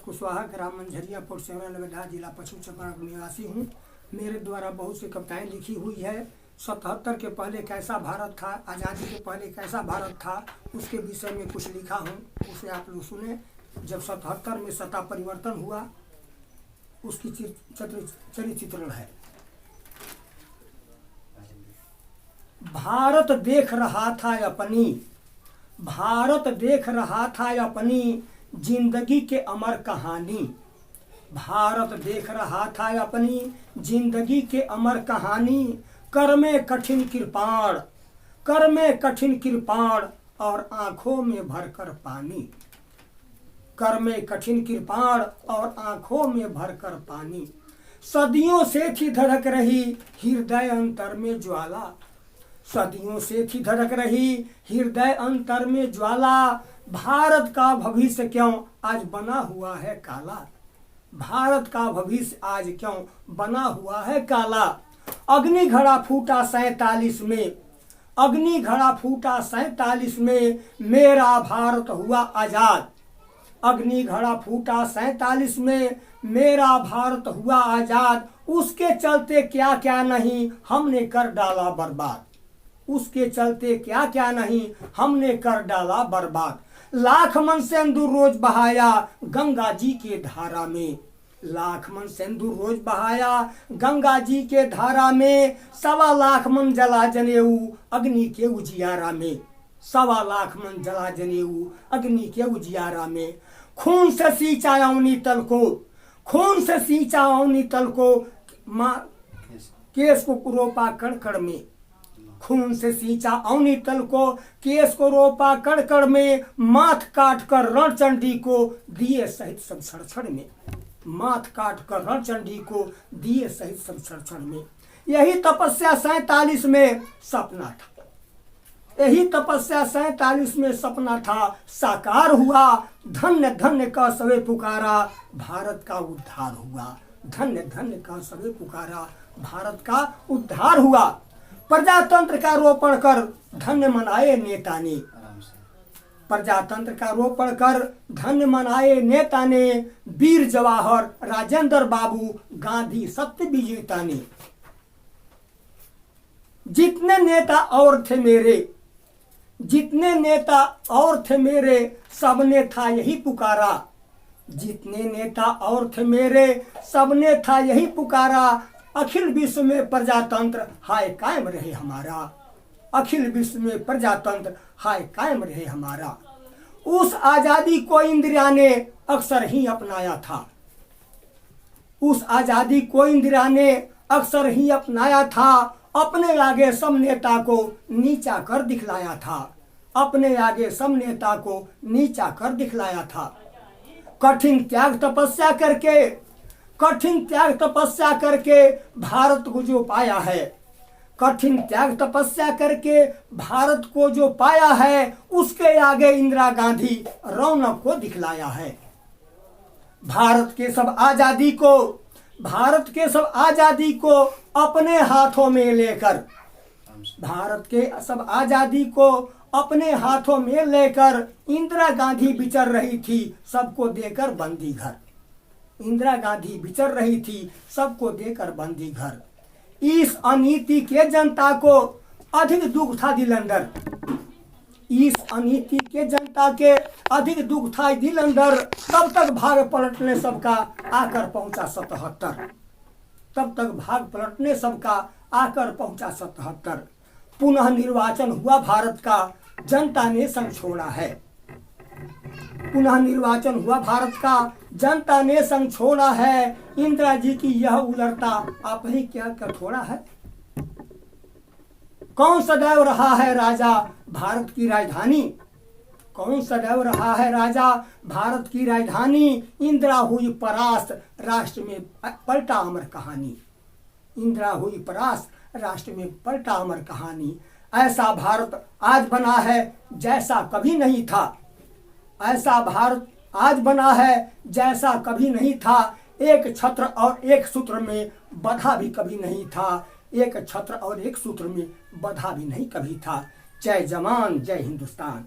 कुशवाहा, ग्राम मंझरिया, पोटसेवरा, नवेदा, जिला पश्चिम चंपारण निवासी हूँ। मेरे द्वारा बहुत सी कविताएं लिखी हुई है। 77 के पहले कैसा भारत था, आज़ादी के पहले कैसा भारत था, उसके विषय में कुछ लिखा हूँ, उसे आप लोग सुने। जब 77 में सत्ता परिवर्तन हुआ, उसकी चरित्र चित्रण है। भारत देख रहा था अपनी, भारत देख रहा था अपनी जिंदगी के अमर कहानी। भारत देख रहा था अपनी जिंदगी के अमर कहानी। कर में कठिन कृपाण, कर में कठिन कृपाण और आंखों में भरकर पानी। कर में कठिन कृपाण और आंखों में भरकर पानी। सदियों से थी धड़क रही हृदय अंतर में ज्वाला। सदियों से थी धड़क रही हृदय अंतर में ज्वाला। भारत का भविष्य क्यों आज बना हुआ है काला। भारत का भविष्य आज क्यों बना हुआ है काला। अग्नि घड़ा फूटा 47 में, अग्नि घड़ा फूटा 47 में, मेरा भारत हुआ आजाद। अग्नि घड़ा फूटा 47 में, मेरा भारत हुआ आजाद। उसके चलते क्या क्या नहीं हमने कर डाला बर्बाद। उसके चलते क्या क्या नहीं हमने कर डाला बर्बाद। लाख मन सिंदूर रोज बहाया गंगा जी के धारा में। लाख मन सिंदूर रोज बहाया गंगा जी के धारा में। 1.25 लाख मन जला जनेऊ अग्नि के उजियारा में। 1.25 लाख मन जला जनेऊ अग्नि के उजियारा में। खून से सींचा अवनी तल को, खून से सींचा अवनी तल को, केस को रोपा कड़कड़ में। खून से सींचा अवनी तल को, केस को रोपा कड़कड़ में। माथ काट कर रणचंडी को दिए सहित सब छड़छड़ में। माथ काट कर रणचंडी को दिए सहित सब छड़छड़ में। यही तपस्या 47 में सपना था। यही तपस्या 47 में सपना था, साकार हुआ। धन्य धन्य का सवे पुकारा, भारत का उद्धार हुआ। धन्य धन्य का सवे पुकारा, भारत का उद्धार हुआ। प्रजातंत्र का रोपण कर धन्य मनाए नेता ने। प्रजातंत्र का रोपण कर धन्य मनाए नेता ने। वीर जवाहर, राजेंद्र बाबू, गांधी, सत्य विजेता ने। जितने नेता और थे मेरे, जितने नेता और थे मेरे, सबने था यही पुकारा। जितने नेता और थे मेरे, सबने था यही पुकारा। अखिल विश्व में प्रजातंत्र हाय कायम रहे हमारा। अखिल विश्व में प्रजातंत्र हाय कायम रहे हमारा। उस आजादी को इंदिरा ने अक्सर ही अपनाया था। उस आजादी को इंदिरा ने अक्सर ही अपनाया था। अपने आगे सब नेता को नीचा कर दिखलाया था। अपने आगे सब नेता को नीचा कर दिखलाया था। कठिन त्याग तपस्या करके, कठिन त्याग तपस्या करके भारत को जो पाया है, कठिन त्याग तपस्या करके भारत को जो पाया है, उसके आगे इंदिरा गांधी रौनक को दिखलाया है। भारत के सब आजादी को, भारत के सब आजादी को अपने हाथों में लेकर, भारत के सब आजादी को अपने हाथों में लेकर इंदिरा गांधी विचर रही थी सबको देकर बंदी घर। इंदिरा गांधी विचर रही थी सबको देकर बंदी घर। इस अनीति के जनता को अधिक दुख था दिल अंदर। इस अनीति के जनता के अधिक दुख था दिल अंदर। तब तक भाग पलटने सबका आकर पहुंचा 77। तब तक भाग पलटने सबका आकर पहुंचा 77। पुनः निर्वाचन हुआ भारत का, जनता ने संग छोड़ा है। पुनः निर्वाचन हुआ भारत का, जनता ने संग छोड़ा है। इंदिरा जी की यह उलरता आप ही क्या कठोरा है। कौन सदैव रहा है राजा भारत की राजधानी। कौन सदैव रहा है राजा भारत की राजधानी। इंदिरा हुई परास्त, राष्ट्र में पलटा अमर कहानी। इंदिरा हुई परास्त, राष्ट्र में पलटा अमर कहानी। ऐसा भारत आज बना है जैसा कभी नहीं था। ऐसा भारत आज बना है जैसा कभी नहीं था। एक छत्र और एक सूत्र में बंधा भी कभी नहीं था। एक छत्र और एक सूत्र में बंधा भी नहीं कभी था। जय जवान जय हिंदुस्तान।